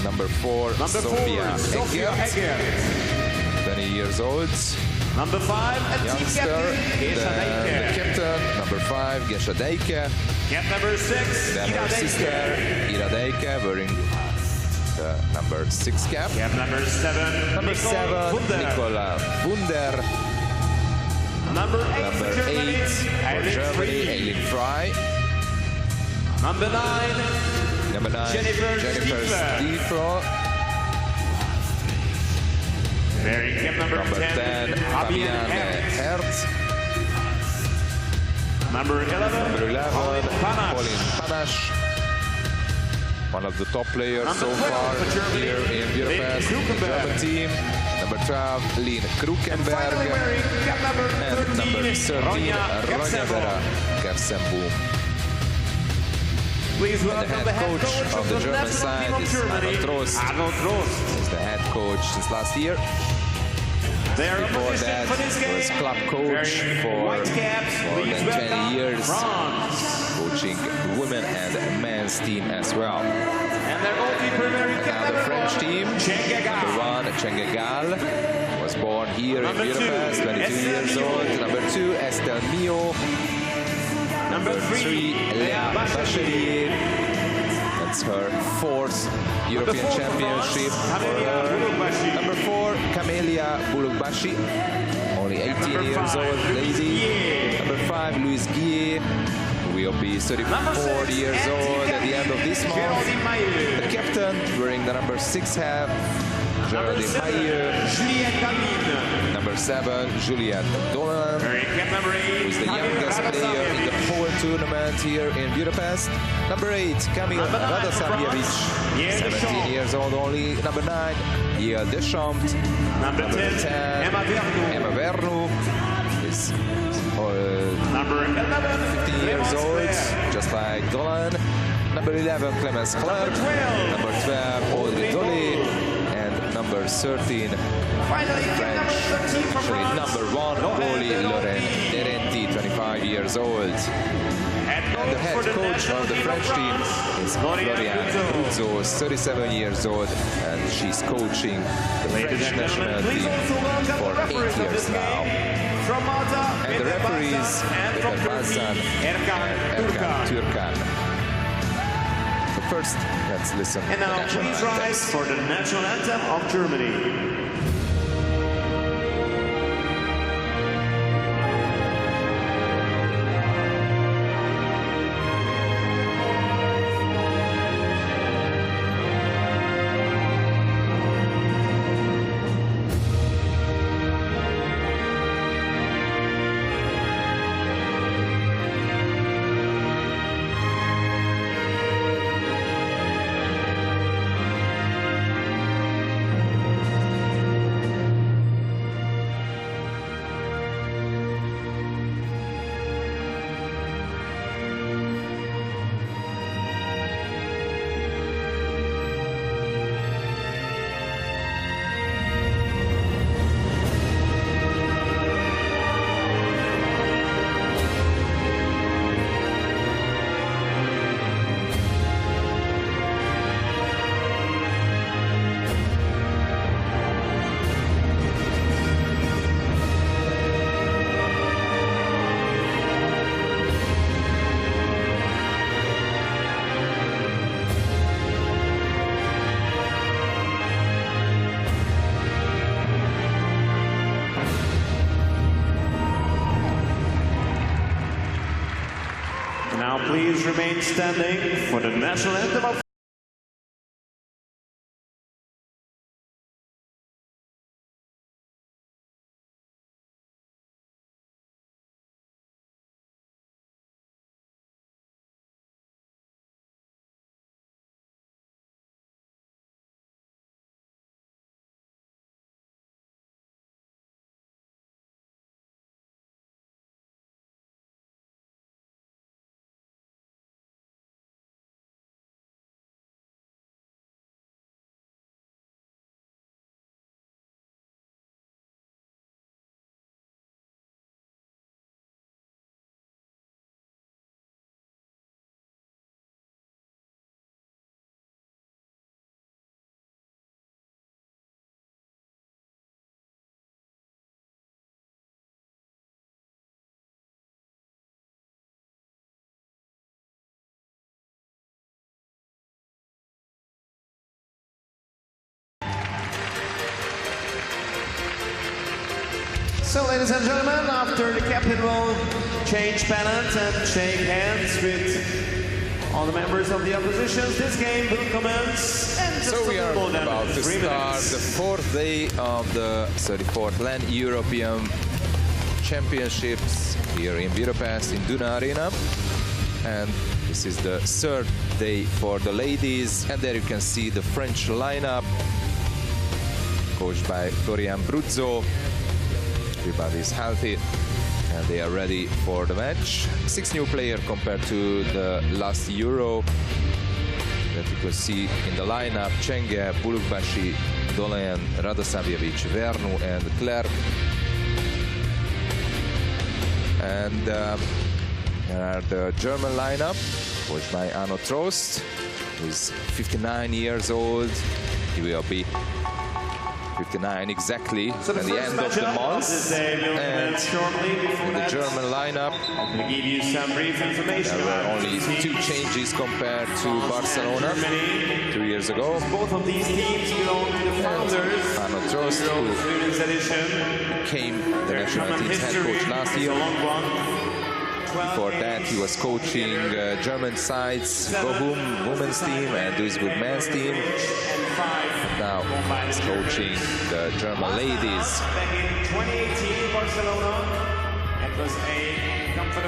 And number 4, Sophia Eggert, 20 years old. Number 5, Youngster. Then the captain, number 5, Gesha Deike. Cap number 6, Then her sister, Ira Deike, wearing the number 6 cap. Cap number 7, Number 7, Nicola Wunder. Number 8, Number 8 for Germany, Eileen Fry. Number 9, Number 9, Jennifer Stiefel. Wearing cap number 10, Fabienne Hertz. Number 11, Pauline Panache. One of the top players so far here in Budapest, the German team. Number 12, Lynn Krukenberg. And number 13, Ronja Vera Kersenboom. Please And the welcome head coach of the German side is Arnold Trost. He's the head coach since last year. Before that, was club coach for more than 20 years, coaching women and men's team as well. And now the French team, number 1, Chengegal, was born here in Budapest, 22 years old. Number 2, Estelle Mio. Number 3, Léa Bachelier. That's her 4th European Championship for her. Number 4, Camelia Bulugbashi, only 18 years old lady. Number 5, Louise Guillet, who will be 34 years old at the end of this month. The captain, wearing the number 6 hat, Geraldine Mayer. Number 7, Juliette Dolan, who is the youngest player in the whole tournament here in Budapest. Number 8, Kamil Radosavljevic, 17 years old only. Number 9, Yael Deschamps. Number 10, Emma Vernu, is 15 years old, just like Dolan. Number 11, Clemence Clerc. Number 12, Audrey Dolly. And number 13, French, actually number 1, goalie Laurent Derenti, 25 years old. And the head coach of the French team is Floriane Bruzzo, 37 years old, and she's coaching the French national team for 8 years now. And the referees, Peter Balzan and Erkan Türkan. So first, let's listen to the national please rise for the national anthem of Germany. Now please remain standing for the national anthem of So, ladies and gentlemen, after the captain will change pennant and shake hands with all the members of the oppositions, this game will commence. And so we are about to start the fourth day of the 34th Land European Championships here in Budapest in Duna Arena. And this is the third day for the ladies. And there you can see the French lineup, coached by Florian Bruzzo. Everybody is healthy and they are ready for the match. 6 new players compared to the last Euro that you could see in the lineup: Csenge, Bulukbashi, Dolen, Radosavljevic, Vernu and Clerc. And there are the German lineup, coached by Arno Trost, who is 59 years old. He will be 59 exactly at the end of the month. And in the German lineup, there were only 2 changes compared to Barcelona 2 years ago. Both of these teams belong to the founders. Arno Trost, who became the national team's head coach last year. Before that, he was coaching German sides, Bochum women's team and Duisburg men's team. And now he's coaching the German ladies.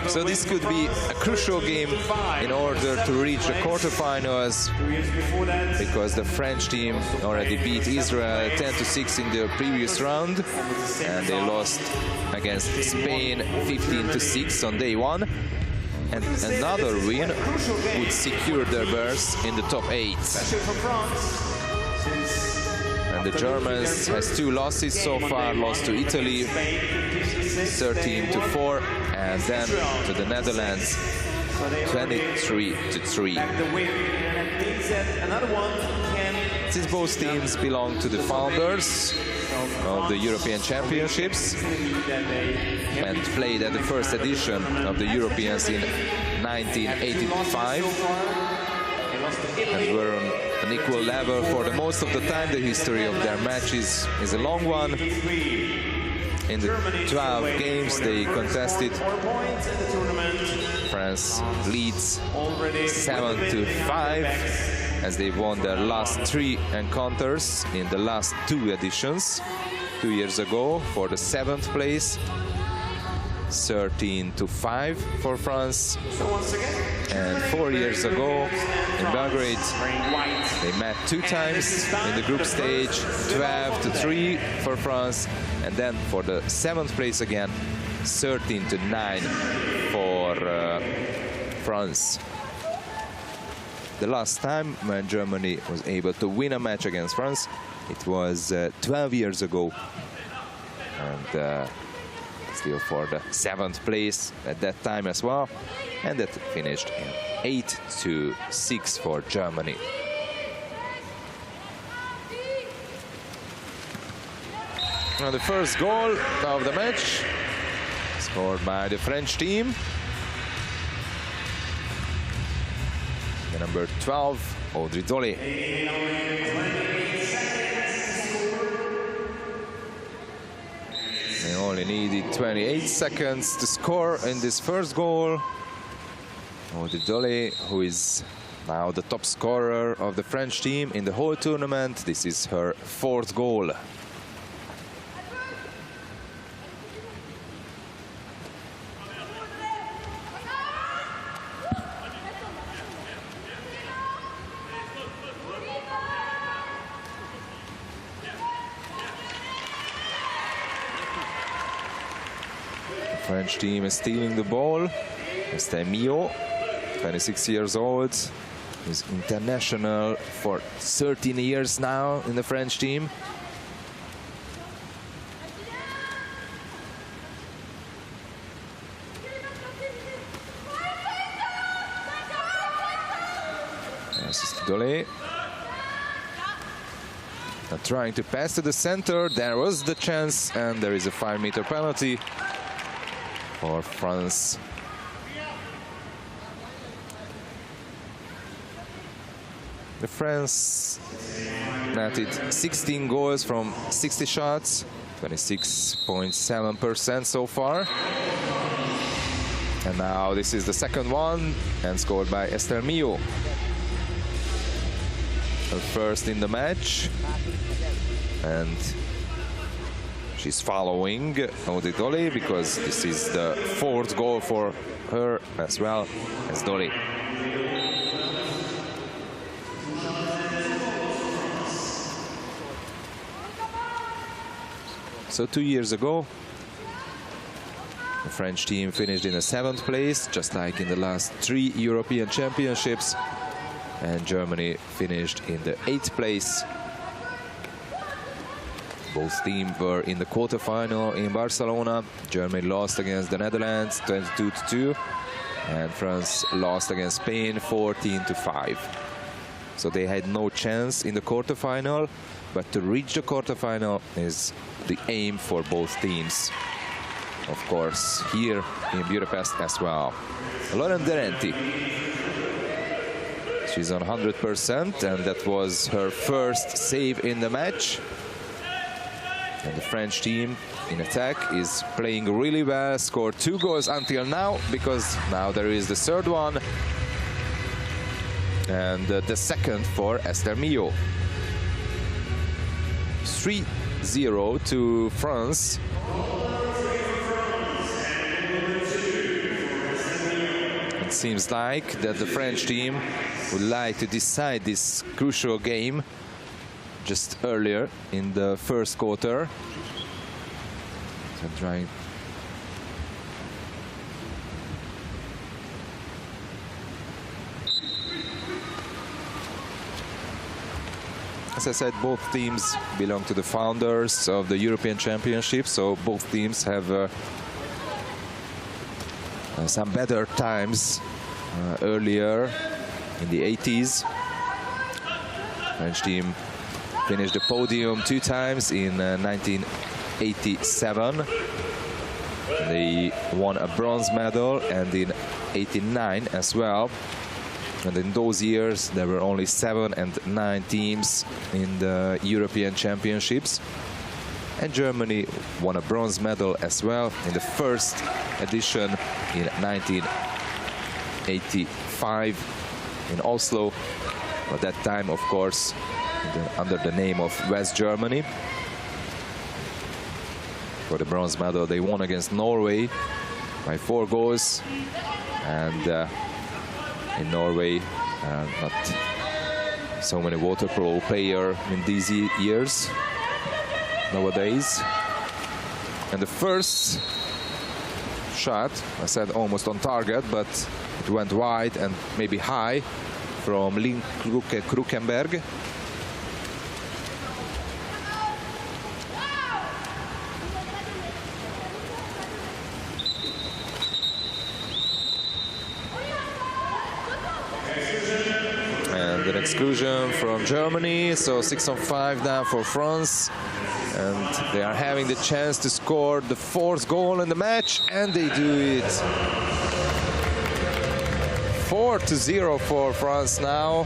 So this could be a crucial game in order to reach the quarterfinals, because the French team already beat Israel 10-6 in the previous round, and they lost against Spain 15-6 on day 1. And another win would secure their berth in the top 8. And the Germans has 2 losses so far, lost to Italy 13-4, and then to the Netherlands 23-3. Since both teams belong to the founders of the European Championships and played at the first edition of the Europeans in 1985 and were on an equal level for the most of the time, the history of their matches is a long one. In the 12 games they contested, France leads 7-5 as they won their last 3 encounters in the last 2 editions. 2 years ago for the 7th place, 13-5 for France. And 4 years ago in Belgrade, they met 2 times in the group stage, 12-3 for France. And then for the 7th place again, 13-9 for France. The last time when Germany was able to win a match against France, it was 12 years ago. And still for the 7th place at that time as well. And that finished in 8-6 for Germany. Now the first goal of the match scored by the French team. The number 12, Audrey Dolly. They only needed 28 seconds to score in this first goal. Audrey Dolly, who is now the top scorer of the French team in the whole tournament. This is her 4th goal. French team is stealing the ball. Mr. Mio, 26 years old, is international for 13 years now in the French team. This is Dolé. Trying to pass to the center. There was the chance, and there is a 5-meter penalty for France. The France netted 16 goals from 60 shots, 26.7% so far. And now this is the second one, and scored by Esther Mio. Her first in the match. And she's following Audrey Dolly, because this is the fourth goal for her as well as Dolly. So 2 years ago, the French team finished in the 7th place, just like in the last 3 European Championships, and Germany finished in the 8th place. Both teams were in the quarterfinal in Barcelona. Germany lost against the Netherlands 22-2, and France lost against Spain 14-5. So they had no chance in the quarterfinal, but to reach the quarterfinal is the aim for both teams. Of course, here in Budapest as well. Lauren Derenti. She's on 100%, and that was her first save in the match. And the French team in attack is playing really well, scored 2 goals until now, because now there is the third one. And the second for Esther Mio. 3-0 to France. It seems like that the French team would like to decide this crucial game just earlier in the first quarter. So trying. As I said, both teams belong to the founders of the European Championship, so both teams have some better times earlier in the 80s. French team finished the podium 2 times in 1987. They won a bronze medal, and in '89 as well. And in those years, there were only 7 and 9 teams in the European Championships. And Germany won a bronze medal as well in the first edition in 1985 in Oslo. At that time, of course, under the name of West Germany. For the bronze medal, they won against Norway by 4 goals. And in Norway, not so many waterpolo players in these years nowadays. And the first shot, I said almost on target, but it went wide and maybe high from Lynn Krukenberg. An exclusion from Germany, so 6-on-5 now for France, and they are having the chance to score the 4th goal in the match, and they do it. 4-0 for France now,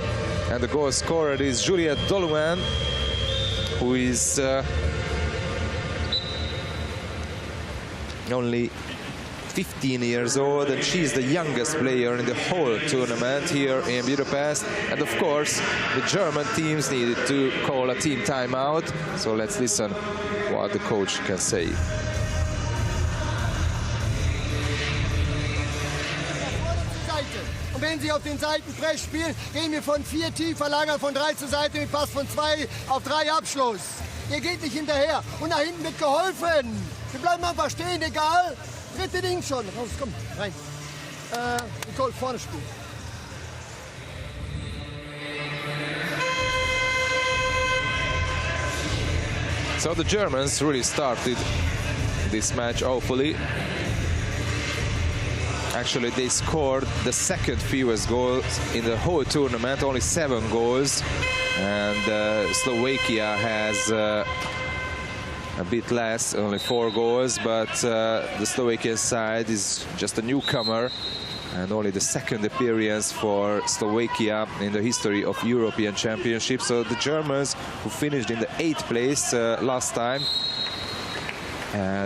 and the goal scorer is Juliette Doluin, who is only 15 years old, and she's the youngest player in the whole tournament here in Budapest. And of course, the German teams needed to call a team timeout. So let's listen what the coach can say. Und wenn Sie auf den Seitenpress spielen, gehen wir von 4 tief, verlagern von 3 zur Seite mit Pass von 2 auf 3 Abschluss. Ihr geht nicht hinterher und nach hinten wird geholfen. Wir bleiben einfach stehen, egal. Dritte Ding schon. Raus, komm, rein. Nicole, vorne spielen. So the Germans really started this match awfully. Actually, they scored the 2nd fewest goals in the whole tournament, only 7 goals. And Slovakia has a bit less, only 4 goals, but the Slovakian side is just a newcomer, and only the second appearance for Slovakia in the history of European Championships. So the Germans, who finished in the 8th place last time,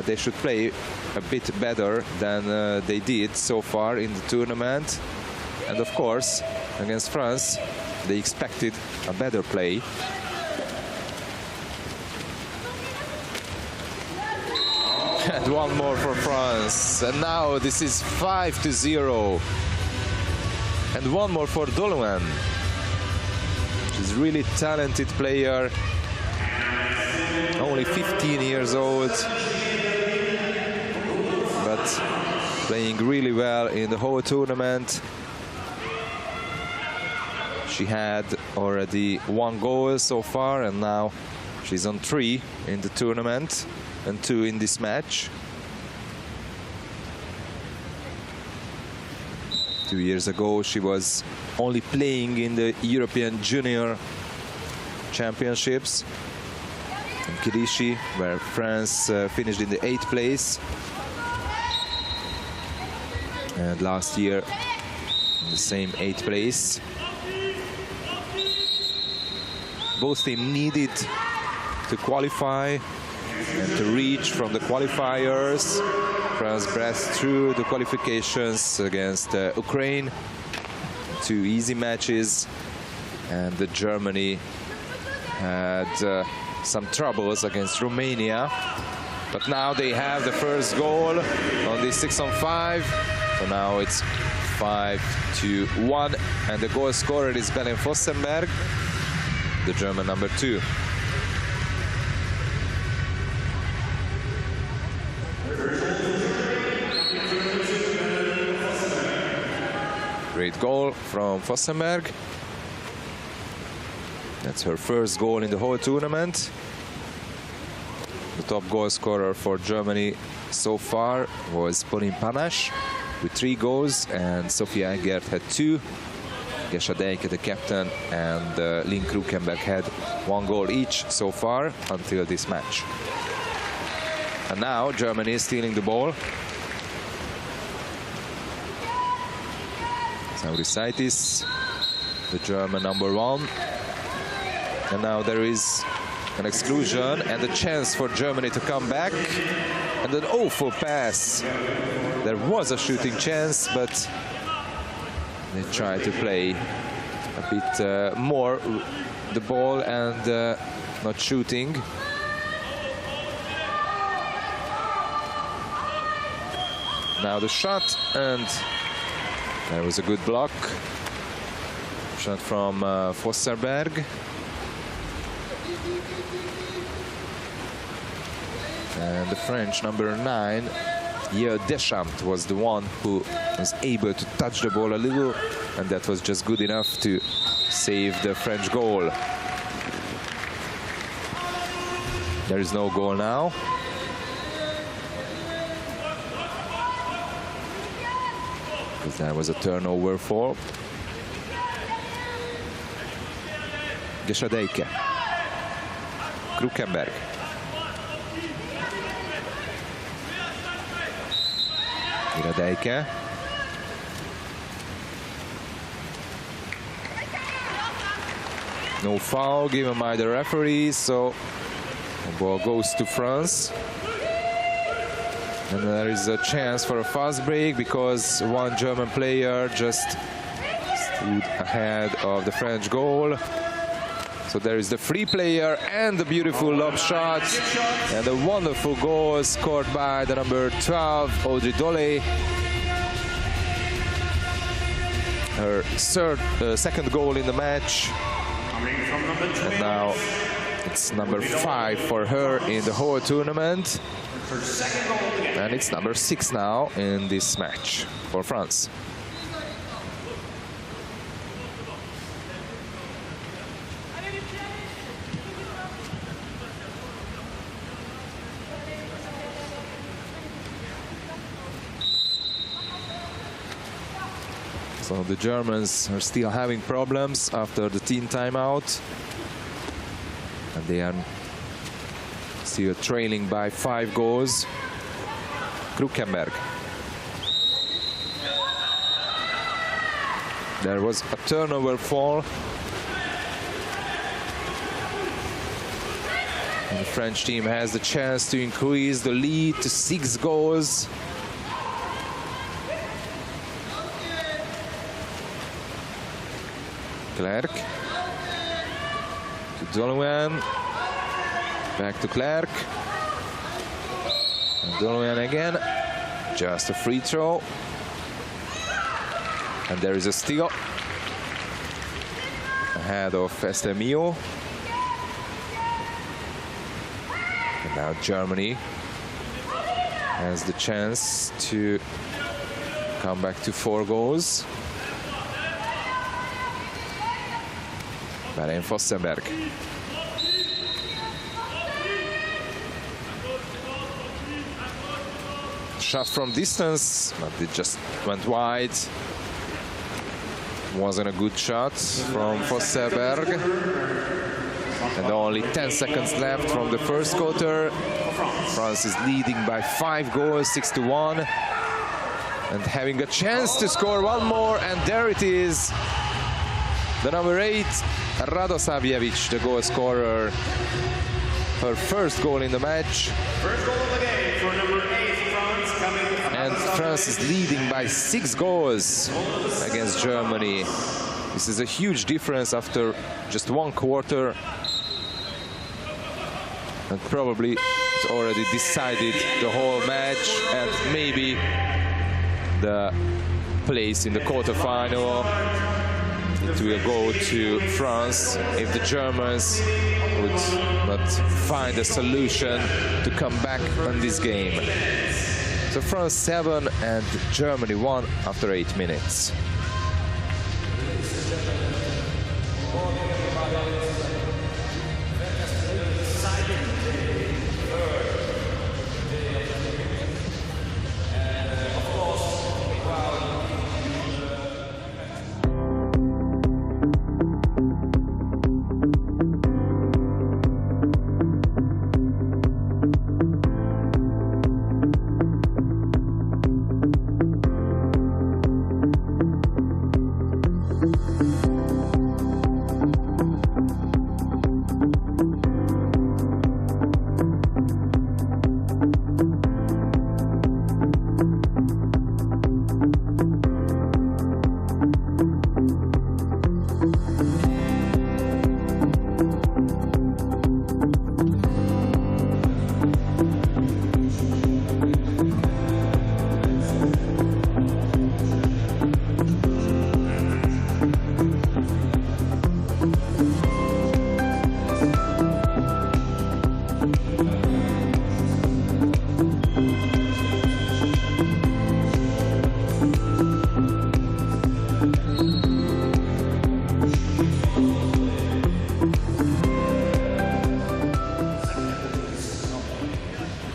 they should play a bit better than they did so far in the tournament. And of course, against France, they expected a better play. And one more for France. And now this is 5-0. And one more for Doluan. She's a really talented player. Only 15 years old. But playing really well in the whole tournament. She had already 1 goal so far, and now she's on 3 in the tournament and 2 in this match. 2 years ago, she was only playing in the European Junior Championships in Kirishi, where France finished in the 8th place. And last year, in the same 8th place. Both teams needed to qualify and to reach from the qualifiers. France breathed through the qualifications against Ukraine. 2 easy matches, and Germany had some troubles against Romania. But now they have the first goal on the 6-on-5. So now it's 5-1, and the goal scorer is Belen Fossenberg, the German number 2. Great goal from Fossenberg. That's her first goal in the whole tournament. The top goal scorer for Germany so far was Pauline Panache with 3 goals, and Sofia Engert had 2. Gesha Deike, the captain, and Lynn Krukenberg had 1 goal each so far until this match. And now Germany is stealing the ball. Saurisitis, the German number 1. And now there is an exclusion and a chance for Germany to come back. And an awful pass. There was a shooting chance, but they tried to play a bit more the ball and not shooting. Now the shot, and there was a good block. Shot from Fossenberg. And the French number 9, Yeo Deschamps, was the one who was able to touch the ball a little, and that was just good enough to save the French goal. There is no goal now. Because there was a turnover for Gesha Deike. Krukenberg. Ira Deike. No foul given by the referee, so the ball goes to France. And there is a chance for a fast break because one German player just stood ahead of the French goal. So there is the free player and the beautiful lob shot and a wonderful goal scored by the number 12, Audrey Dole. Her second goal in the match. And now it's number 5 for her in the whole tournament. And it's number 6 now in this match for France. So the Germans are still having problems after the team timeout. And they are still trailing by 5 goals. Krukenberg. There was a turnover fall. And the French team has the chance to increase the lead to 6 goals. Clerc to Dolouen. Back to Clerc. And Dolouen again. Just a free throw. And there is a steal ahead of Estemio. And now Germany has the chance to come back to 4 goals. Beren Fossenberg. Shot from distance, but it just went wide. Wasn't a good shot from Fossenberg. And only 10 seconds left from the first quarter. France is leading by 5 goals, 6-1. And having a chance to score one more, and there it is. The number 8, Radosavljevic, the goal scorer. Her first goal in the match. First goal of the game for number 8, France, coming. And France is leading by 6 goals against Germany. This is a huge difference after just 1 quarter. And probably it's already decided the whole match and maybe the place in the quarterfinal. It will go to France if the Germans would not find a solution to come back on this game. So France 7 and Germany 1 after 8 minutes.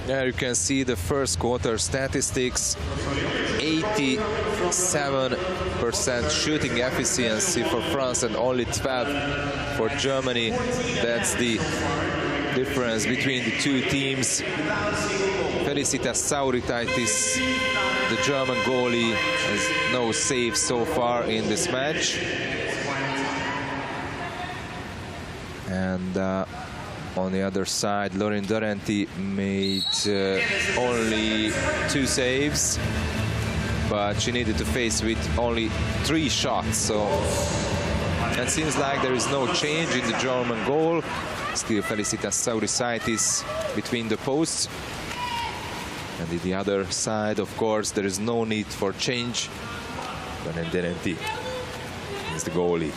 There you can see the first quarter statistics. 87% shooting efficiency for France and only 12 for Germany. That's the difference between the two teams. Felicitas Sauritaitis, the German goalie, has no saves so far in this match. And on the other side, Lauren Dorenti made only 2 saves, but she needed to face with only 3 shots. So it seems like there is no change in the German goal. Still Felicitas Sauritaitis between the posts. And on the other side, of course, there is no need for change. Lauren Dorenti is the goalie.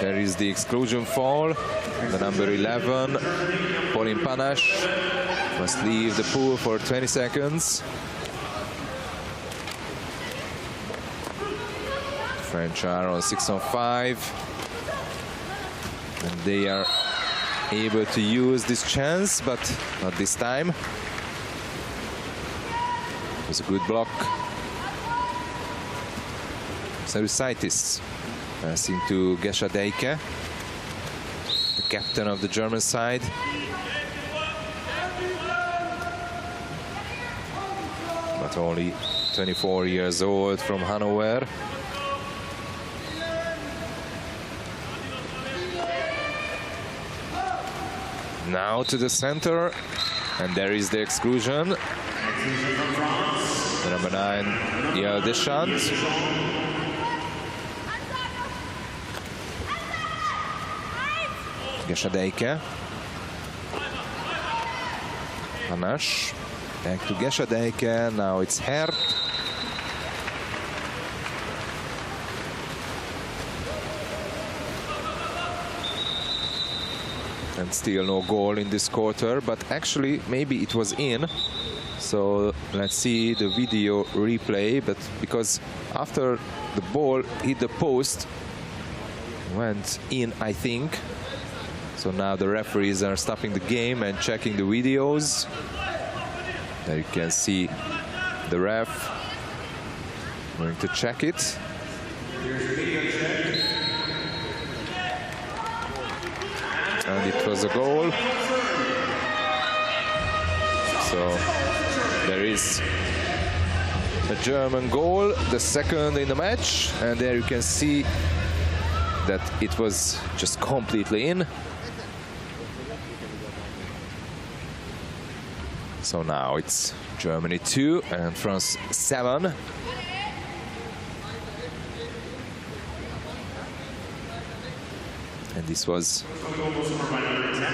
There is the exclusion foul. The number 11, Pauline Panache, must leave the pool for 20 seconds. French are on 6-on-5. And they are able to use this chance, but not this time. It was a good block. Sauritaitis passing to Gesha Deike. captain of the German side. But only 24 years old from Hanover. Now to the center, and there is the exclusion. The number 9, Yael Deschamps. Gesadeike. Panache. Back to Gesadeike. Now it's Hert. And still no goal in this quarter, but actually maybe it was in. So let's see the video replay, but because after the ball hit the post, went in, I think. So now the referees are stopping the game and checking the videos. There you can see the ref going to check it. And it was a goal. So there is a German goal, the second in the match, and there you can see that it was just completely in. So now it's Germany 2 and France 7. And this was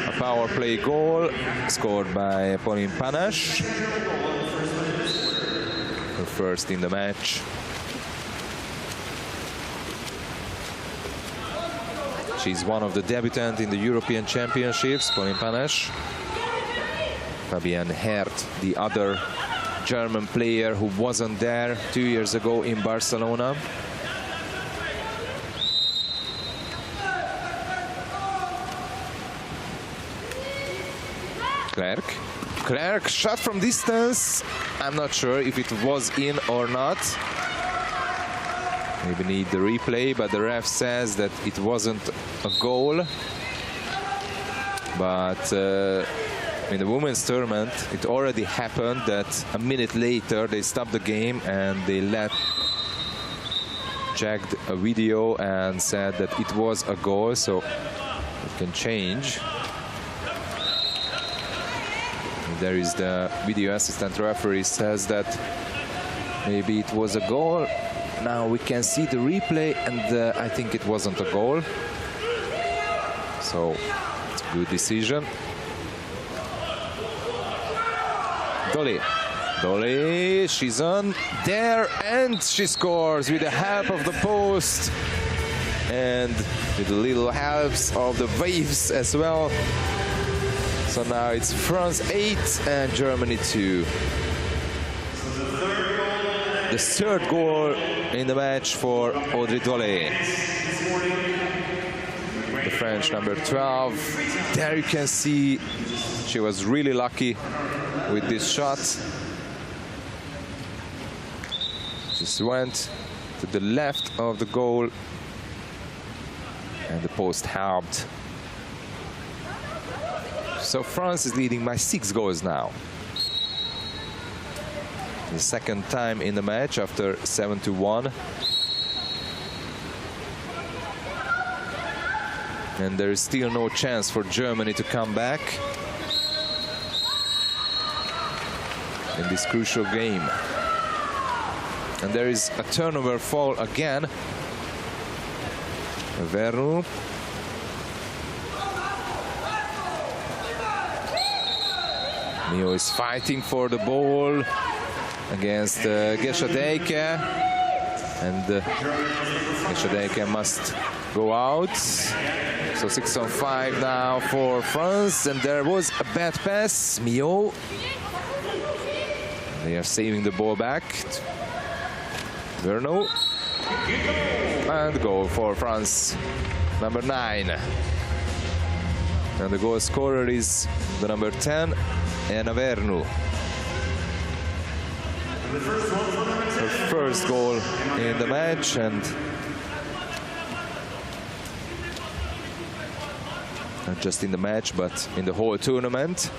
a power play goal scored by Pauline Panache. Her first in the match. She's one of the debutants in the European Championships, Pauline Panache. Fabienne Hert, the other German player who wasn't there 2 years ago in Barcelona. Clerc shot from distance. I'm not sure if it was in or not. Maybe need the replay, but the ref says that it wasn't a goal. But in the women's tournament, it already happened that a minute later they stopped the game and they checked a video and said that it was a goal, so it can change. There is the video assistant referee says that maybe it was a goal. Now we can see the replay, and I think it wasn't a goal. So it's a good decision. Dolly, she's on there, and she scores with the help of the post and with the little helps of the waves as well. So now it's France 8 and Germany 2. The third goal in the match for Audrey Dolly. The French number 12. There you can see she was really lucky with this shot. Just went to the left of the goal and the post helped. So France is leading by 6 goals now. The second time in the match after 7-1. And there is still no chance for Germany to come back in this crucial game. And there is a turnover foul again. Vernu. Mio is fighting for the ball against Gesadeike, and Gesadeike must go out. So 6-on-5 now for France, and there was a bad pass. Mio. They are saving the ball back. Vernu. And goal for France, number 9. And the goal scorer is the number 10. Anna Vernu. Her first goal in the match, and not just in the match, but in the whole tournament.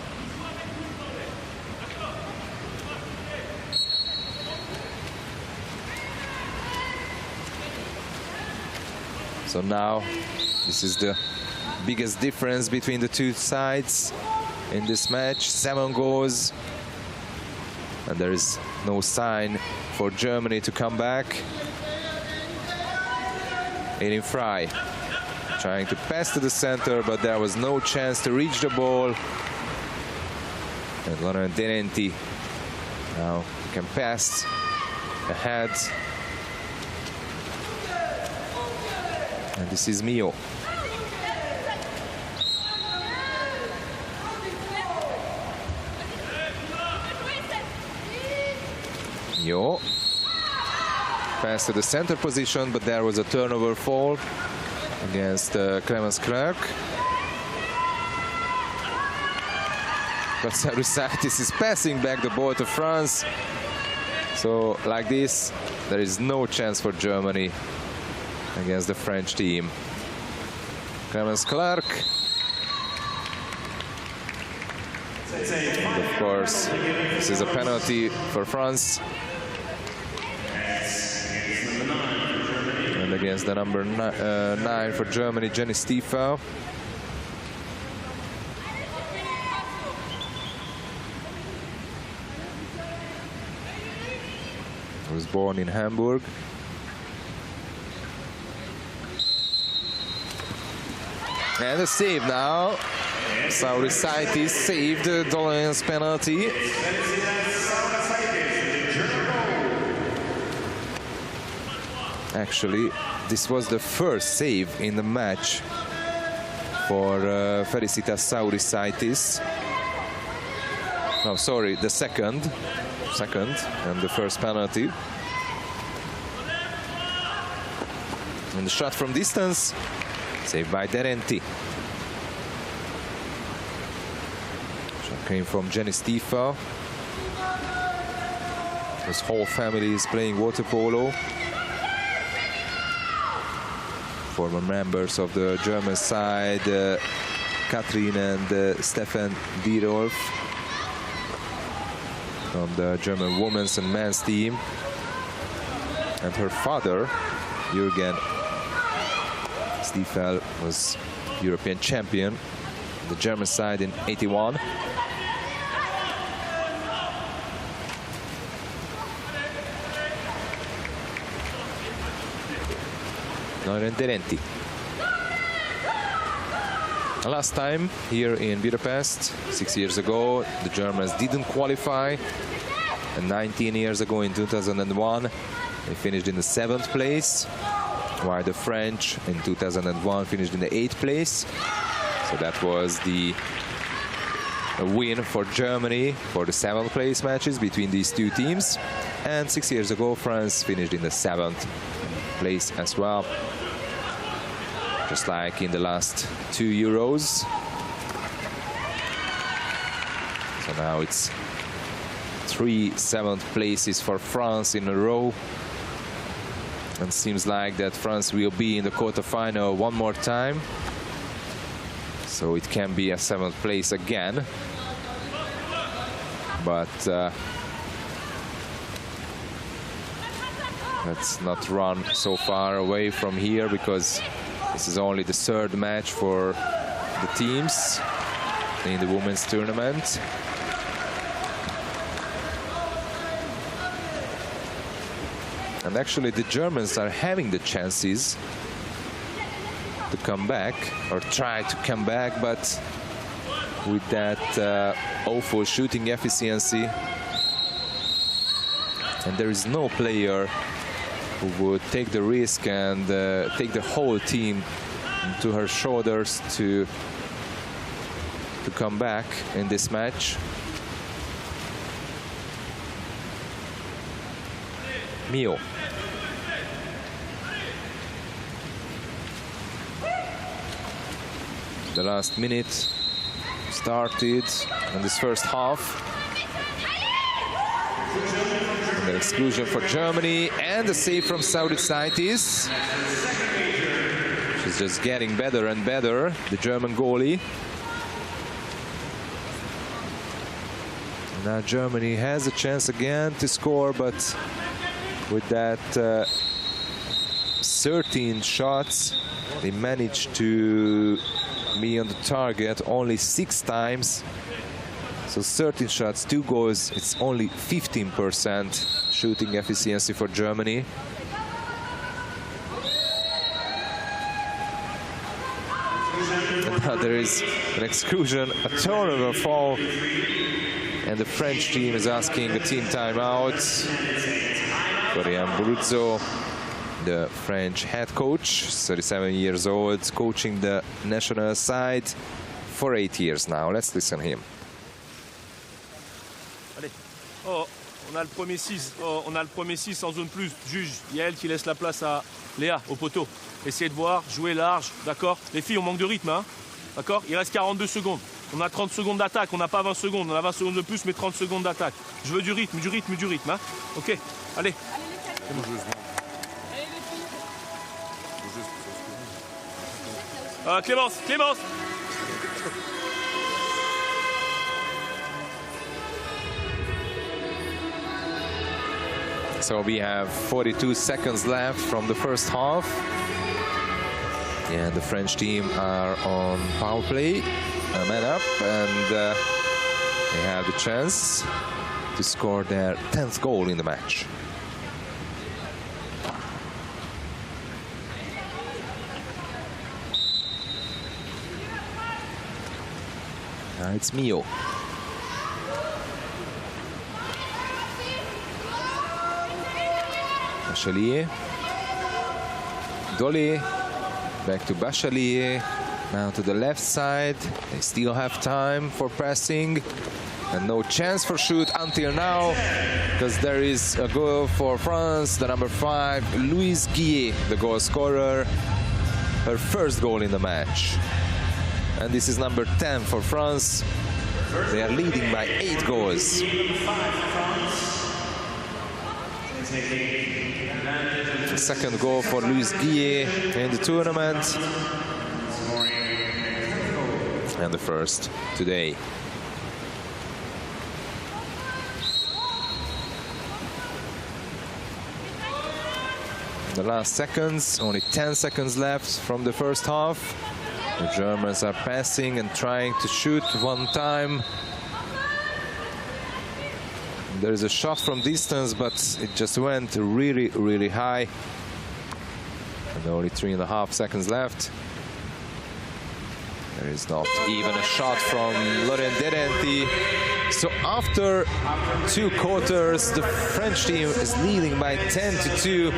So now, this is the biggest difference between the two sides in this match. 7 goals. And there is no sign for Germany to come back. Aiden Fry trying to pass to the center, but there was no chance to reach the ball. And Laurent Denenti now can pass ahead. And this is Mio. Mio. Pass to the center position, but there was a turnover fall against Clemens Clark. But Sarusatis is passing back the ball to France. So like this, there is no chance for Germany against the French team. Clemens Clark. And of course, this is a penalty for France. And against the number 9 for Germany, Jenny Stiefel. He was born in Hamburg. And a save now. Saurisitis saved Dolen's penalty. Actually, this was the first save in the match for Felicitas Saurisitis. No, sorry, the second and the first penalty. And the shot from distance, saved by Derenti. Shot came from Jenny Stiefel. His whole family is playing water polo. Former members of the German side, Katrin and Stefan Dierolf, from the German women's and men's team. And her father, Jürgen Stiefel, was European champion on the German side in '81. Laurent Denenti. Last time here in Budapest, 6 years ago, the Germans didn't qualify. And 19 years ago, in 2001, they finished in the 7th place, while the French in 2001 finished in the 8th place. So that was a win for Germany for the 7th place matches between these two teams. And 6 years ago, France finished in the 7th place as well, just like in the last 2 Euros. So now it's 3 7th places for France in a row, and seems like that France will be in the quarterfinal one more time, so it can be a 7th place again. But let's not run so far away from here, because this is only the 3rd match for the teams in the women's tournament. And actually the Germans are having the chances to come back, or try to come back, but with that awful shooting efficiency. And there is no player who would take the risk and take the whole team to her shoulders to come back in this match. Mio. The last minute started in this first half. And the exclusion for Germany, and the save from Saurisitis. She's He's just getting better and better, the German goalie. Now Germany has a chance again to score, but with that 13 shots, they managed to be on the target only 6 times. So 13 shots, 2 goals, it's only 15% shooting efficiency for Germany. And now there is an exclusion, a turnover foul, and the French team is asking a team timeout. Florian Bruzzo, the French head coach, 37 years old, coaching the national side for 8 years now. Let's listen to him. Allez. Oh, on a le premier 6. Oh, on a le premier 6 en zone plus. Juge, Yael qui laisse la place à Léa au poteau. Essayez de voir, jouer large, d'accord? Les filles, on manque de rythme, hein? D'accord? Il reste 42 secondes. On a 30 secondes d'attaque, on n'a pas 20 secondes. On a 20 secondes de plus, mais 30 secondes d'attaque. Je veux du rythme, hein? Ok, allez. Clémence, Clémence! So we have 42 seconds left from the first half. And the French team are on power play, a man up, and they have the chance to score their 10th goal in the match. Now it's Mio. Bachelier. Dolly. Back to Bachelier. Now to the left side. They still have time for pressing. And no chance for shoot until now, because there is a goal for France. The number 5, Louise Guillet, the goal scorer. Her first goal in the match. And this is number 10 for France. They are leading by 8 goals. The second goal for Louise Guillet in the tournament. And the first today. The last seconds, only 10 seconds left from the first half. The Germans are passing and trying to shoot one time. There is a shot from distance, but it just went really, really high. And only 3.5 seconds left. There is not even a shot from Laurent Derenti. So after 2 quarters, the French team is leading by 10-2.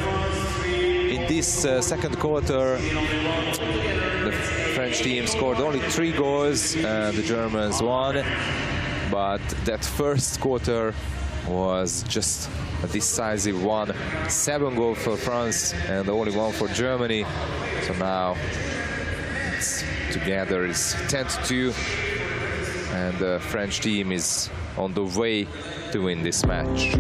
In this second quarter, the French team scored only 3 goals, and the Germans won. But that first quarter was just a decisive one. 7 goals for France and only 1 for Germany. So now it's together is 10-2, and the French team is on the way to win this match.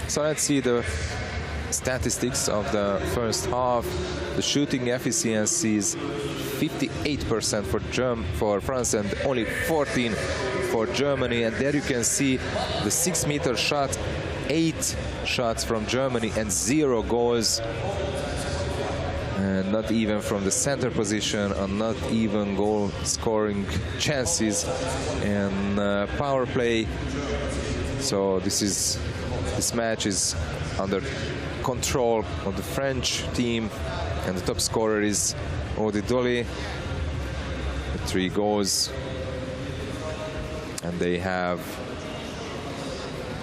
So let's see the statistics of the first half. The shooting efficiency is 58% for France and only 14 for Germany. And there you can see the 6-meter shot, 8 shots from Germany and 0 goals. and not even from the center position, and not even goal scoring chances and power play. So this match is under control of the French team, and the top scorer is Odi Doli with 3 goals, and they have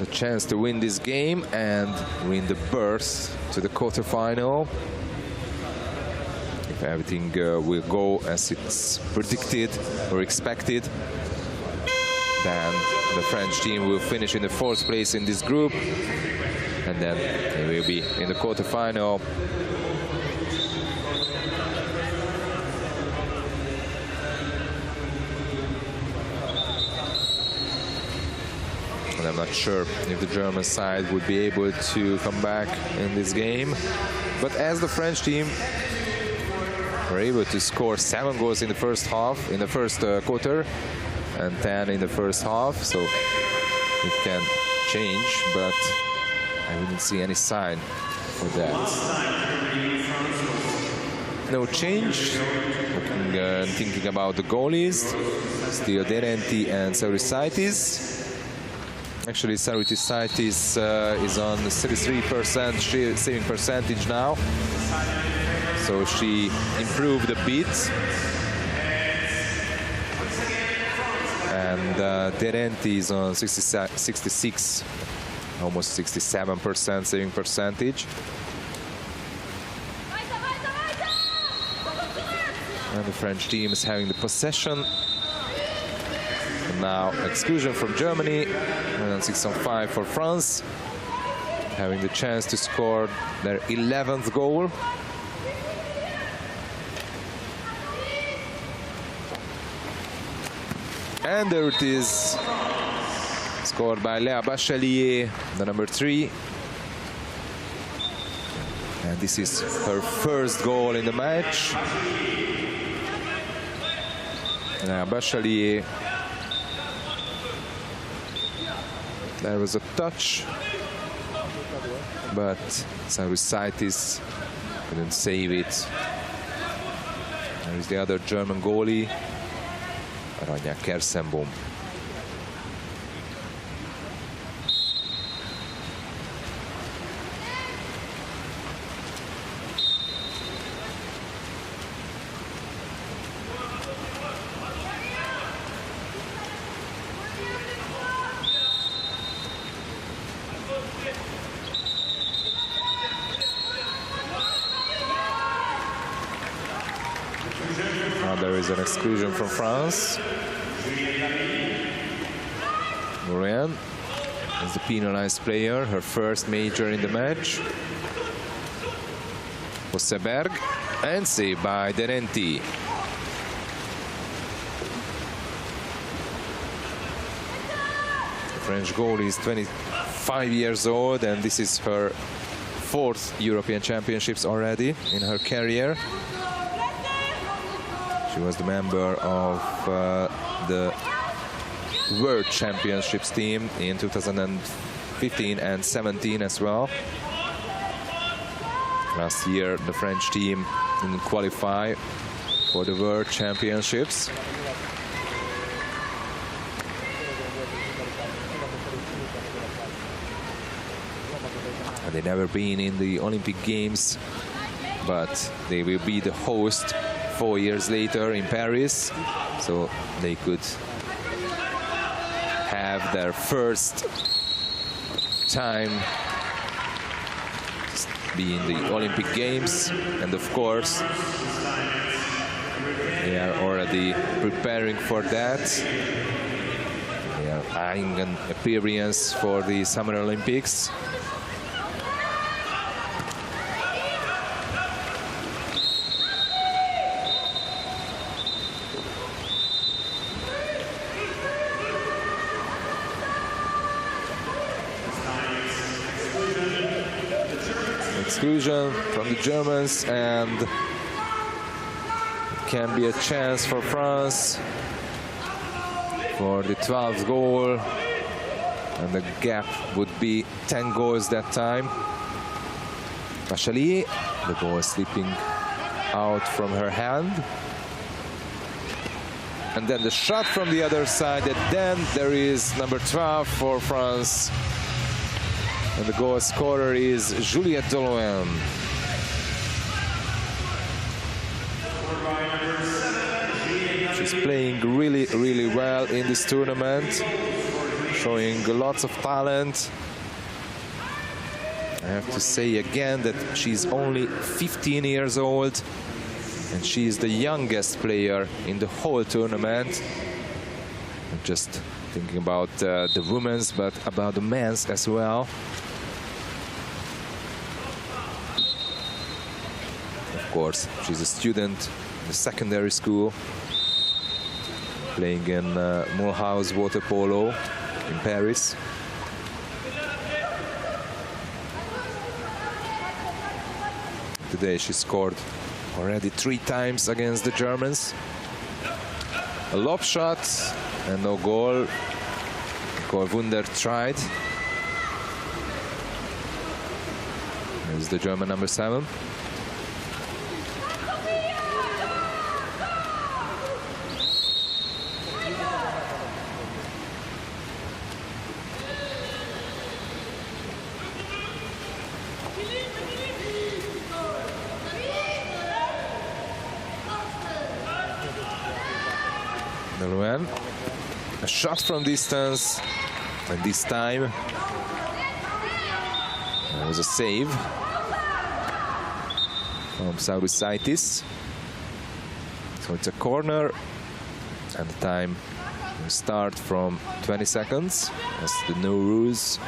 the chance to win this game and win the berth to the quarterfinal. If everything will go as it's predicted or expected, then the French team will finish in the 4th place in this group, and then they will be in the quarterfinal. And I'm not sure if the German side would be able to come back in this game, but as the French team were able to score 7 goals in the first half, in the first quarter, and 10 in the first half, so it can change, but I wouldn't see any sign for that. No change. Looking and thinking about the goalies, still Derenti and Saurissaitis. Actually, Saurissaitis is on 33% saving percentage now, so she improved a bit. And Derenti is on 66, almost 67% saving percentage. And the French team is having the possession. And now exclusion from Germany, and 6-on-5 for France, having the chance to score their 11th goal. And there it is, scored by Léa Bachelier, the number 3. And this is her first goal in the match. Léa Bachelier. There was a touch, but Saurissaitis couldn't save it. There is the other German goalie, Rania Kersenboom. There is an exclusion from France. Morin is the penalized player, her first major in the match. Osseberg, and saved by Derenti. The French goalie is 25 years old, and this is her 4th European Championships already in her career. She was the member of the World Championships team in 2015 and 17 as well. Last year, the French team didn't qualify for the World Championships. And they've never been in the Olympic Games, but they will be the host 4 years later in Paris, so they could have their first time be in the Olympic Games, and of course they are already preparing for that. They are eyeing an appearance for the Summer Olympics. Exclusion from the Germans, and it can be a chance for France for the 12th goal, and the gap would be 10 goals that time. Bachelier, the ball slipping out from her hand. And then the shot from the other side, and then there is number 12 for France. And the goal scorer is Juliette Doloin. She's playing really, really well in this tournament, showing lots of talent. I have to say again that she's only 15 years old, and she is the youngest player in the whole tournament. Not just thinking about the women's, but about the men's as well. Of course, she's a student in the secondary school, playing in Mulhouse Waterpolo in Paris. Today she scored already 3 times against the Germans. A lob shot and no goal. Nicole Wunder tried. There's the German number 7. Doloin, a shot from distance, and this time there was a save from Saurusaitis. So it's a corner, and the time will start from 20 seconds. That's the new rules.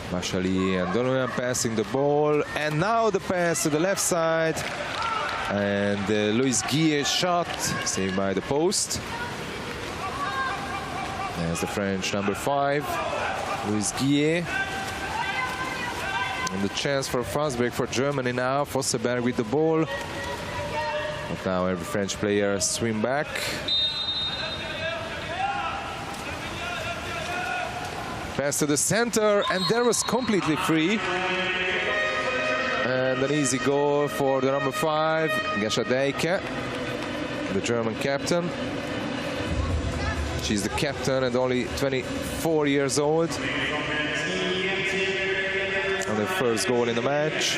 Bachalier and Doloin passing the ball, and now the pass to the left side, and Louis Guillet shot saved by the post. There's the French number 5, Louis Guillet, and the chance for a fast break for Germany now. Vosseberg with the ball, but now every French player swim back. Pass to the center, and there was completely free. And an easy goal for the number 5, Gescha Deike, the German captain. She's the captain and only 24 years old. And the first goal in the match.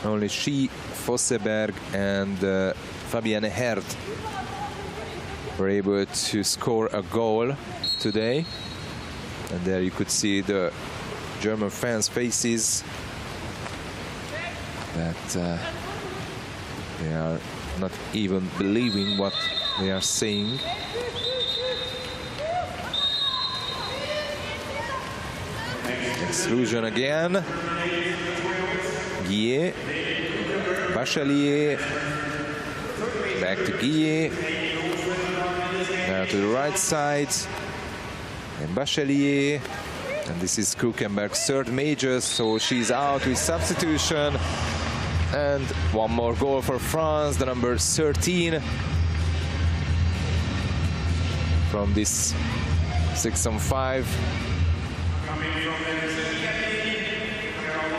Only she, Vosseberg, and Fabienne Herd were able to score a goal today. And there you could see the German fans' faces, that they are not even believing what they are saying. Exclusion again. Guillet, Bachalier, back to Guillet. Now to the right side, and Bachalier, and this is Kuchenberg's 3rd major, so she's out with substitution. And one more goal for France, the number 13 from this 6-on-5.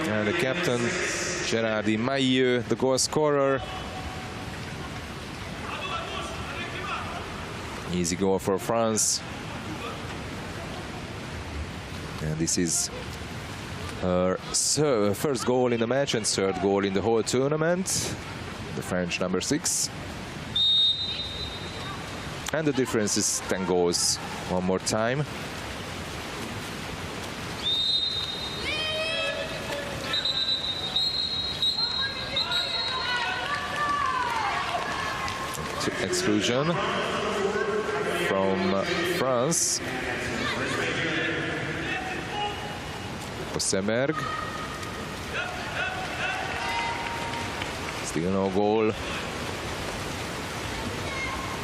And the captain, Géraldine Mailleux, the goal scorer. Easy goal for France. And this is her first goal in the match and 3rd goal in the whole tournament. The French number 6. And the difference is 10 goals. One more time. Exclusion from France. Vosseberg. Still no goal.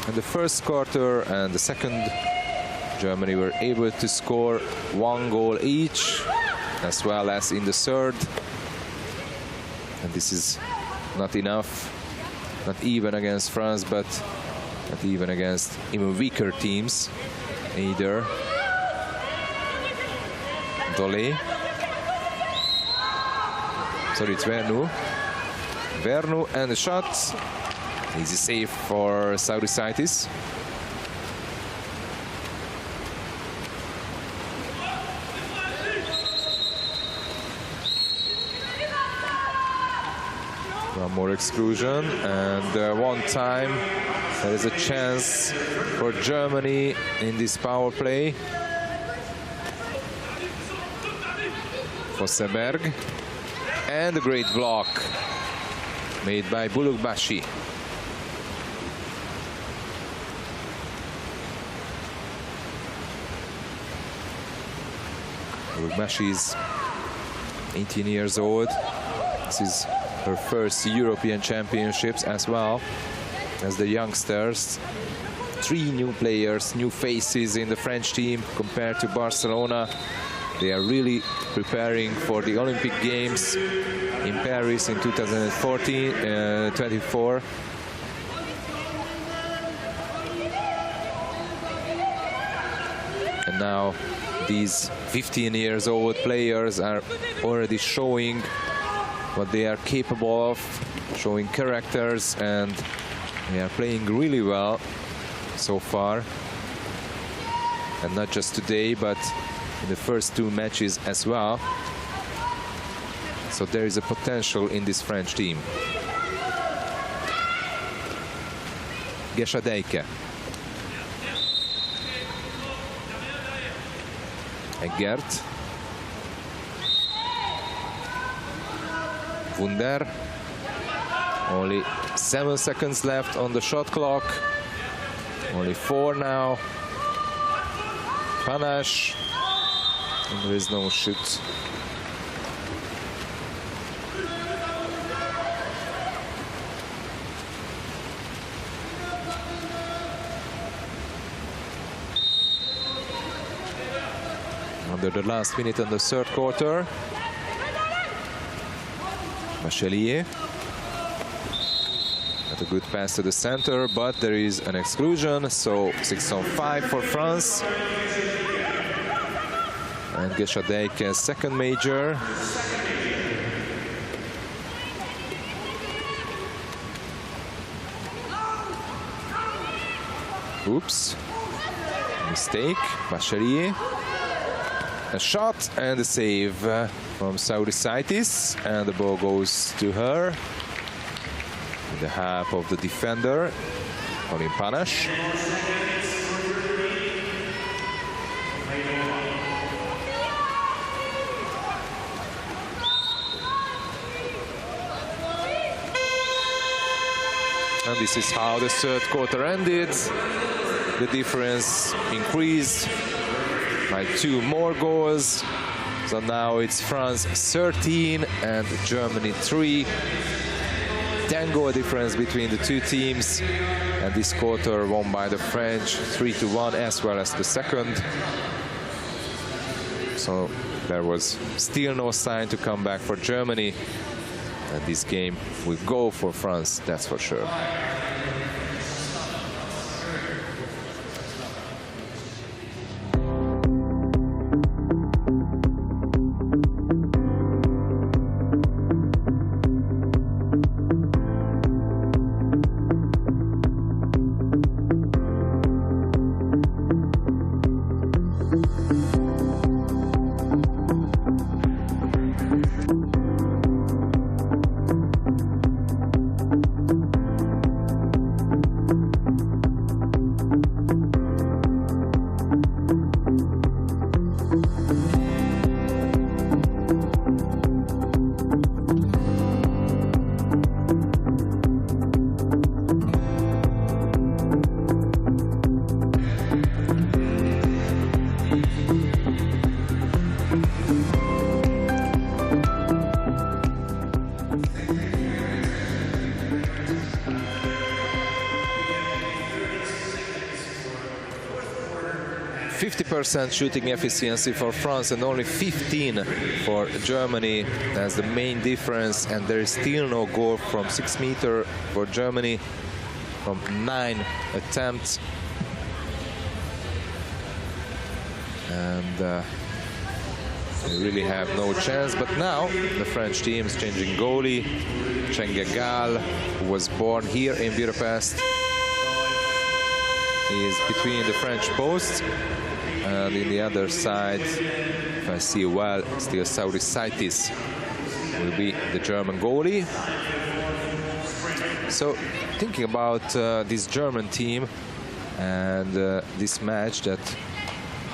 In the first quarter and the second, Germany were able to score 1 goal each, as well as in the 3rd. And this is not enough, not even against France, but But even against even weaker teams, either. Dolé. Sorry, it's Vernou. Vernou and the shot. Easy save for Saurisitis. One more exclusion, and one time there is a chance for Germany in this power play. Fosseberg, and a great block made by Bulukbashi. Bulukbashi is 18 years old. This is her first European Championships as well as the youngsters. 3 new players, new faces in the French team compared to Barcelona. They are really preparing for the Olympic Games in Paris in 2024. And now these 15 years old players are already showing what they are capable of, showing characters, and they are playing really well so far. And not just today, but in the first 2 matches as well. So there is a potential in this French team. Gesadejke. Eggert. Wunder. Only 7 seconds left on the shot clock. Only 4 now. Panache. And there is no shoot. Under the last minute in the 3rd quarter. Bachelier. Not a good pass to the center, but there is an exclusion, so 6-on-5 for France. And Gesadejke's second major. Oops. Mistake. Bachelier. A shot and a save from Saurisitis, and the ball goes to her in the half of the defender, Colin Panache. And this is how the 3rd quarter ended. The difference increased by 2 more goals. So now it's France 13 and Germany 3. 10-goal difference between the 2 teams. And this quarter won by the French 3-1, as well as the second. So there was still no sign to come back for Germany. And this game will go for France, that's for sure. % shooting efficiency for France and only 15 for Germany. That's the main difference, and there is still no goal from 6 meters for Germany. from 9 attempts. And they really have no chance. But now the French team is changing goalie. Chengegal, who was born here in Budapest, is between the French posts. And in the other side, if I see well, still Saurisitis will be the German goalie. So thinking about this German team and this match, that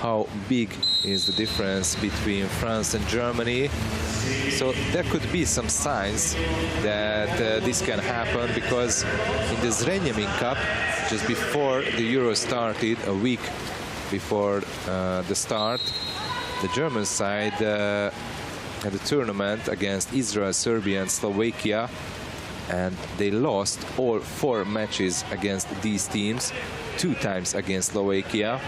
how big is the difference between France and Germany. So there could be some signs that this can happen, because in the Zrenjanin Cup, just before the Euro started, a week before the start, the German side had a tournament against Israel, Serbia and Slovakia, and they lost all 4 matches against these teams, 2 times against Slovakia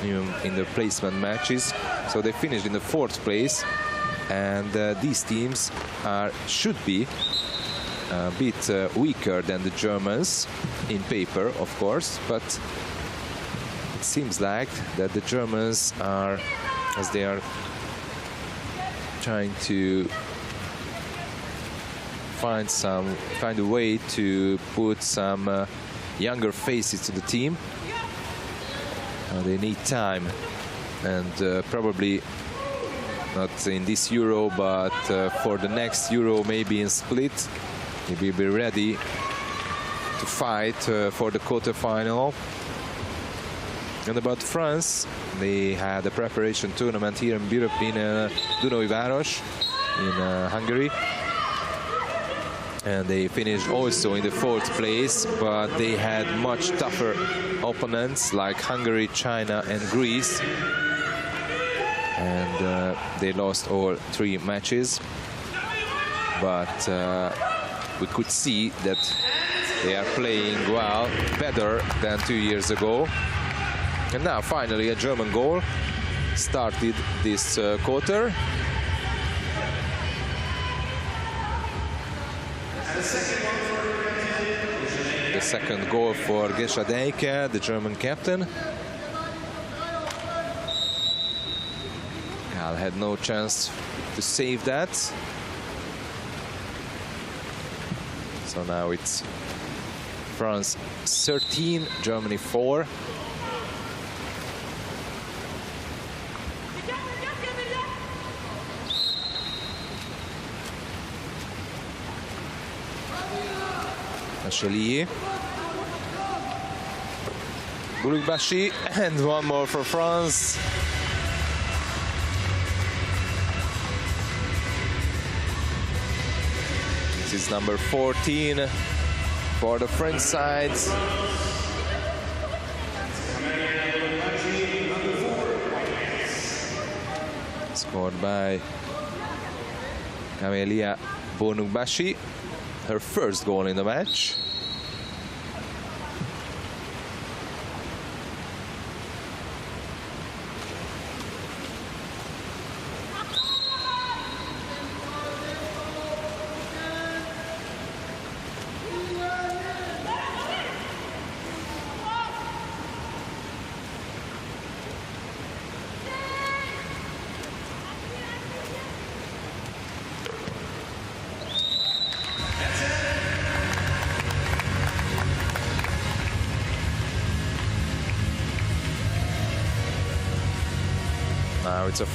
in the placement matches. So they finished in the 4th place, and these teams should be a bit weaker than the Germans in paper, of course, but it seems like that the Germans are, as they are trying to find a way to put some younger faces to the team. They need time, and probably not in this Euro, but for the next Euro, maybe in Split, they will be ready to fight for the quarter-final. And about France, they had a preparation tournament here in Dunói Város in Hungary. And they finished also in the 4th place, but they had much tougher opponents like Hungary, China and Greece. And they lost all 3 matches. But we could see that they are playing well, better than 2 years ago. And now finally a German goal started this quarter. The second goal for Gesha Deike, the German captain. Gal had no chance to save that. So now it's France 13, Germany 4. Chalier, Bulugbashi, and one more for France. This is number 14 for the French side. Scored by Camelia Bonugbashi, her first goal in the match. Now it's a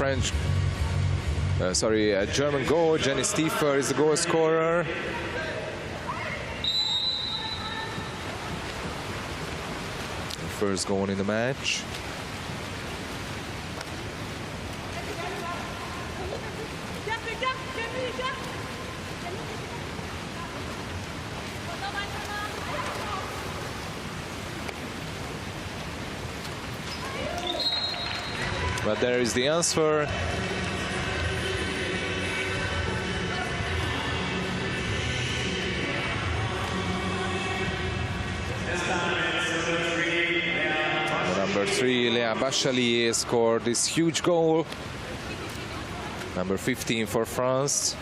a German goal. Jenny Stiefer is the goal scorer. The first goal in the match. But there is the answer. Number 3, Léa Bachalier scored this huge goal. Number 15 for France.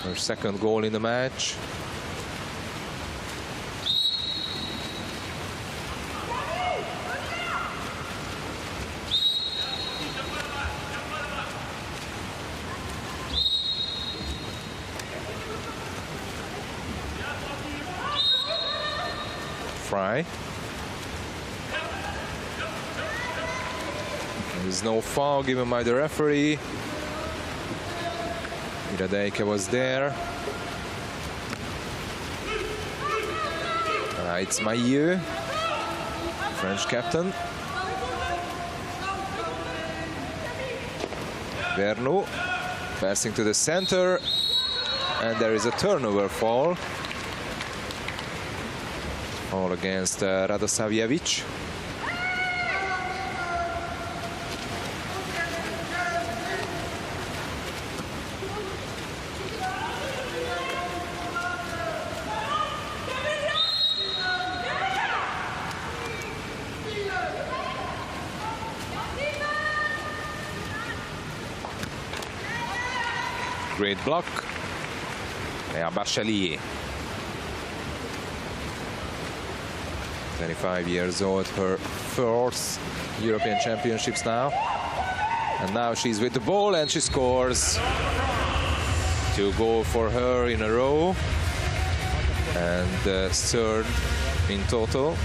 Her second goal in the match. Fry. There's no foul given by the referee. Iradeike was there. It's Mailleux, French captain. Vernou passing to the center, and there is a turnover foul. All against Radosavljevic. Great block. Léa Bachelier. 25 years old, her fourth European Championships now. And now she's with the ball and she scores. 2 goals for her in a row. And third in total.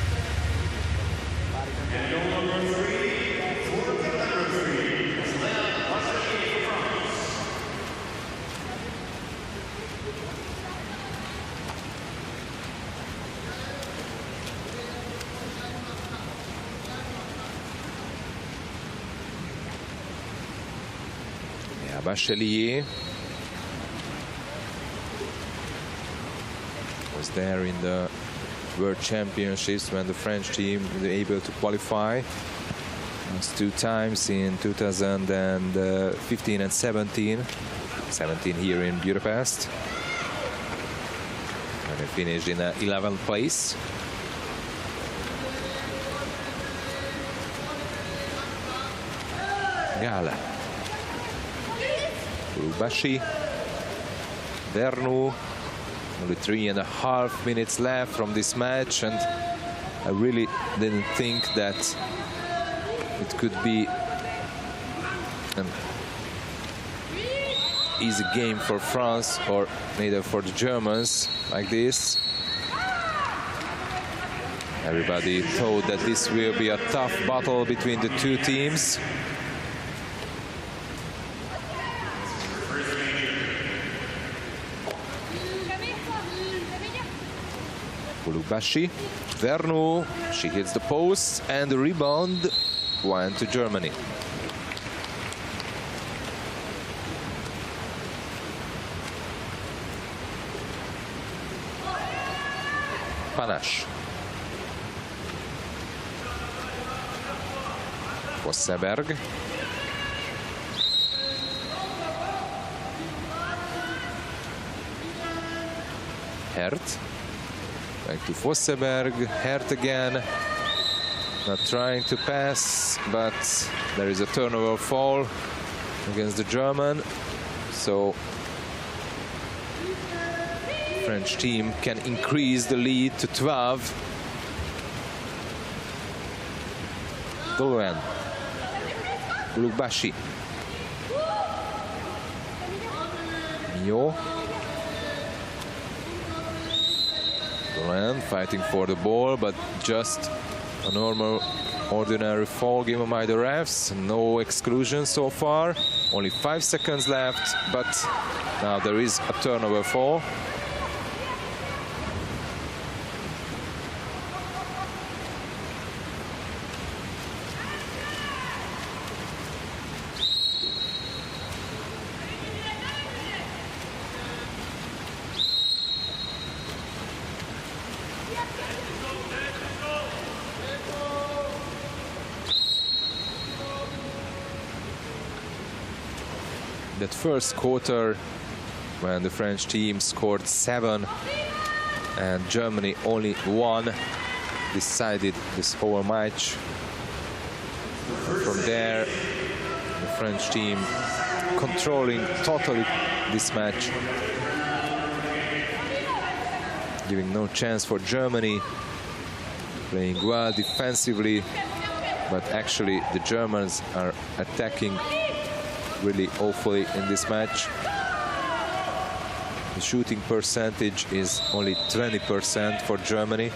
Bachelier was there in the World Championships when the French team was able to qualify. It's 2 times in 2015 and 17. 17 here in Budapest. And they finished in 11th place. Gala. Bashi, Vernou, only 3.5 minutes left from this match, and I really didn't think that it could be an easy game for France, or neither for the Germans like this. Everybody thought that this will be a tough battle between the 2 teams. Bashi, Vernou, she hits the post, and the rebound went to Germany. Panache. Vosseberg. Hert. Back to Vosseberg, Hert again, not trying to pass, but there is a turnover foul against the German, so French team can increase the lead to 12. Doloen, Lukbashi, Mio. Fighting for the ball, but just a normal, ordinary foul given by the refs. No exclusion so far. Only 5 seconds left, but now there is a turnover foul. That first quarter, when the French team scored 7 and Germany only 1, decided this whole match. From there, the French team controlling totally this match. giving no chance for Germany, playing well defensively, but actually the Germans are attacking really awfully in this match. The shooting percentage is only 20% for Germany.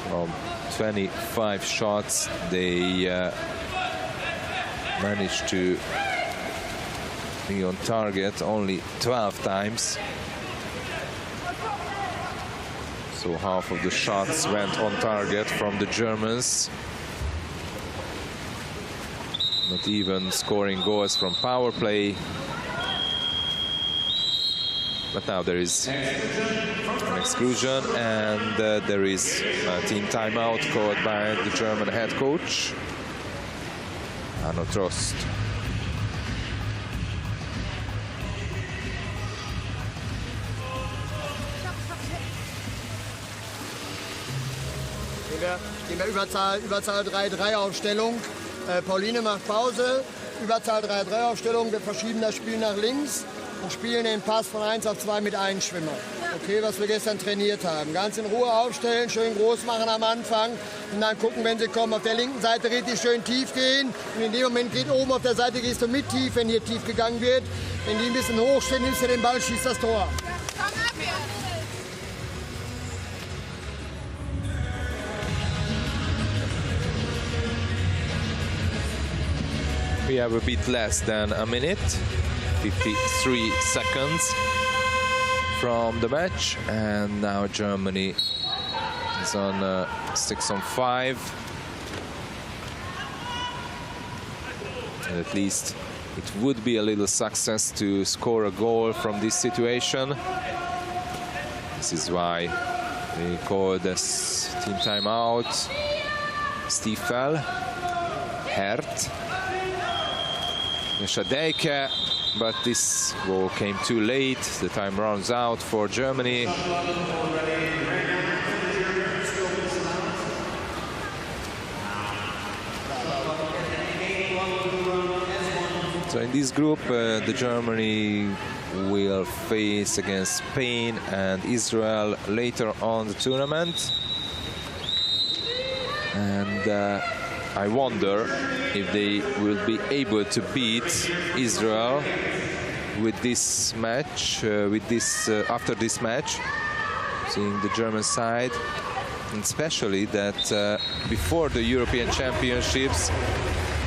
From 25 shots, they managed to be on target only 12 times. So half of the shots went on target from the Germans. Not even scoring goals from power play. But now there is an exclusion, and there is a team timeout called by the German head coach, Arno Trost. Gehen wir Überzahl 3-3-Aufstellung. Pauline macht Pause. Überzahl 3-3-Aufstellung. Wir verschieben das Spiel nach links und spielen den Pass von 1 auf 2 mit einem Schwimmer. Okay, was wir gestern trainiert haben. Ganz in Ruhe aufstellen, schön groß machen am Anfang und dann gucken, wenn sie kommen. Auf der linken Seite richtig schön tief gehen. Und in dem Moment geht oben auf der Seite, gehst du mit tief, wenn hier tief gegangen wird. Wenn die ein bisschen hoch stehen, nimmst du den Ball, schießt das Tor. We have a bit less than a minute, 53 seconds from the match, and now Germany is on 6-on-5. And at least it would be a little success to score a goal from this situation. This is why they called this team timeout. Stiefel, Hert, Shadejke, but this goal came too late. The time runs out for Germany. So in this group, the Germany will face against Spain and Israel later on the tournament. And I wonder if they will be able to beat Israel with this match, after this match, seeing the German side, and especially that before the European Championships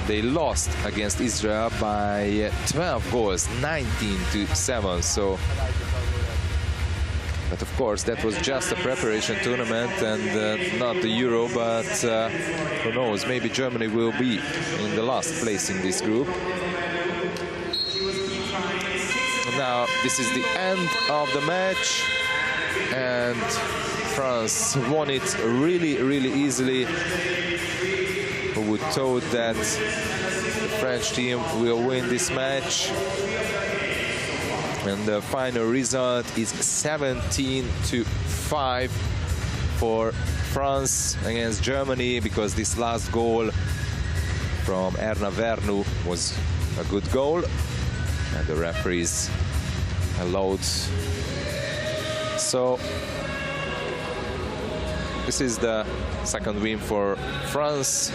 they lost against Israel by 12 goals, 19-7. So, but of course that was just a preparation tournament and not the Euro, but who knows, maybe Germany will be in the last place in this group. And now this is the end of the match, and France won it really, really easily. Who would have thought that the French team will win this match? And the final result is 17-5 for France against Germany, because this last goal from Erna Vernu was a good goal, and the referees allowed. So this is the second win for France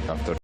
after